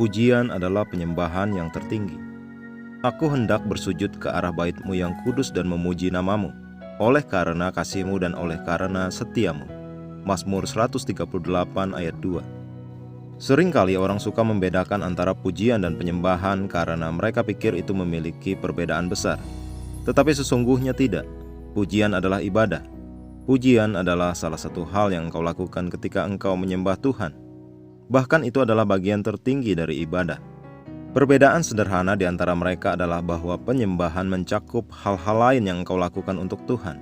Pujian adalah penyembahan yang tertinggi. Aku hendak bersujud ke arah bait-Mu yang kudus dan memuji nama-Mu, oleh karena kasih-Mu dan oleh karena setia-Mu. Mazmur 138 ayat 2. Seringkali orang suka membedakan antara pujian dan penyembahan karena mereka pikir itu memiliki perbedaan besar. Tetapi sesungguhnya tidak. Pujian adalah ibadah. Pujian adalah salah satu hal yang engkau lakukan ketika engkau menyembah Tuhan. Bahkan itu adalah bagian tertinggi dari ibadah. Perbedaan sederhana di antara mereka adalah bahwa penyembahan mencakup hal-hal lain yang engkau lakukan untuk Tuhan.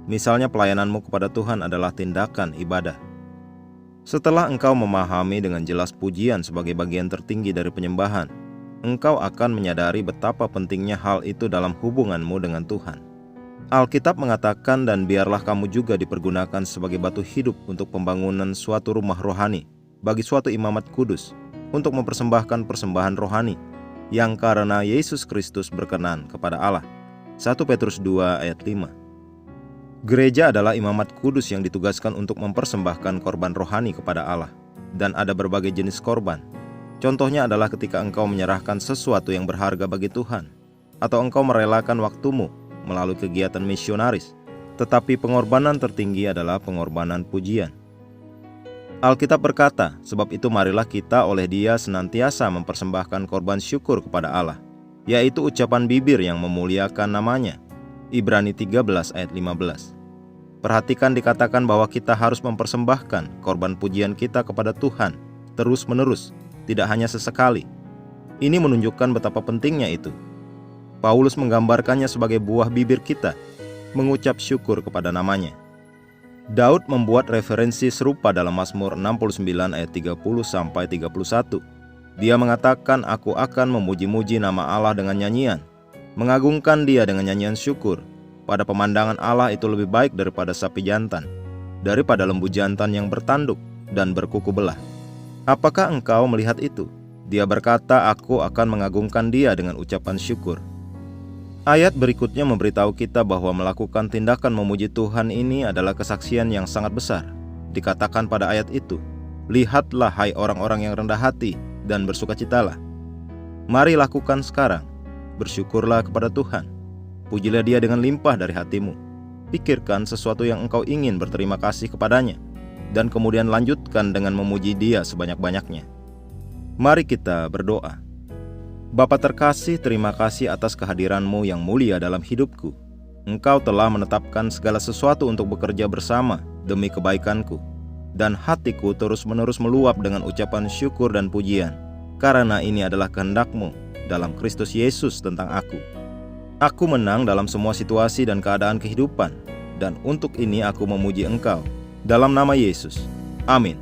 Misalnya pelayananmu kepada Tuhan adalah tindakan ibadah. Setelah engkau memahami dengan jelas pujian sebagai bagian tertinggi dari penyembahan, engkau akan menyadari betapa pentingnya hal itu dalam hubunganmu dengan Tuhan. Alkitab mengatakan, dan biarlah kamu juga dipergunakan sebagai batu hidup untuk pembangunan suatu rumah rohani, bagi suatu imamat kudus, untuk mempersembahkan persembahan rohani, yang karena Yesus Kristus berkenan kepada Allah. 1 Petrus 2 ayat 5. Gereja adalah imamat kudus yang ditugaskan untuk mempersembahkan korban rohani kepada Allah, dan ada berbagai jenis korban. Contohnya adalah ketika engkau menyerahkan sesuatu yang berharga bagi Tuhan, atau engkau merelakan waktumu melalui kegiatan misionaris. Tetapi pengorbanan tertinggi adalah pengorbanan pujian. Alkitab berkata, sebab itu marilah kita oleh Dia senantiasa mempersembahkan korban syukur kepada Allah, yaitu ucapan bibir yang memuliakan namanya. Ibrani 13 ayat 15. Perhatikan dikatakan bahwa kita harus mempersembahkan korban pujian kita kepada Tuhan terus-menerus, tidak hanya sesekali. Ini menunjukkan betapa pentingnya itu. Paulus menggambarkannya sebagai buah bibir kita, mengucap syukur kepada namanya. Daud membuat referensi serupa dalam Mazmur 69 ayat 30-31. Dia mengatakan, aku akan memuji-muji nama Allah dengan nyanyian, mengagungkan Dia dengan nyanyian syukur. Pada pemandangan Allah itu lebih baik daripada sapi jantan, daripada lembu jantan yang bertanduk dan berkuku belah. Apakah engkau melihat itu? Dia berkata, aku akan mengagungkan Dia dengan ucapan syukur. Ayat berikutnya memberitahu kita bahwa melakukan tindakan memuji Tuhan ini adalah kesaksian yang sangat besar. Dikatakan pada ayat itu, lihatlah hai orang-orang yang rendah hati dan bersukacitalah. Mari lakukan sekarang. Bersyukurlah kepada Tuhan. Pujilah Dia dengan limpah dari hatimu. Pikirkan sesuatu yang engkau ingin berterima kasih kepadanya, dan kemudian lanjutkan dengan memuji Dia sebanyak-banyaknya. Mari kita berdoa. Bapa terkasih, terima kasih atas kehadiran-Mu yang mulia dalam hidupku. Engkau telah menetapkan segala sesuatu untuk bekerja bersama demi kebaikanku, dan hatiku terus-menerus meluap dengan ucapan syukur dan pujian, karena ini adalah kehendak-Mu dalam Kristus Yesus tentang aku. Aku menang dalam semua situasi dan keadaan kehidupan, dan untuk ini aku memuji Engkau. Dalam nama Yesus. Amin.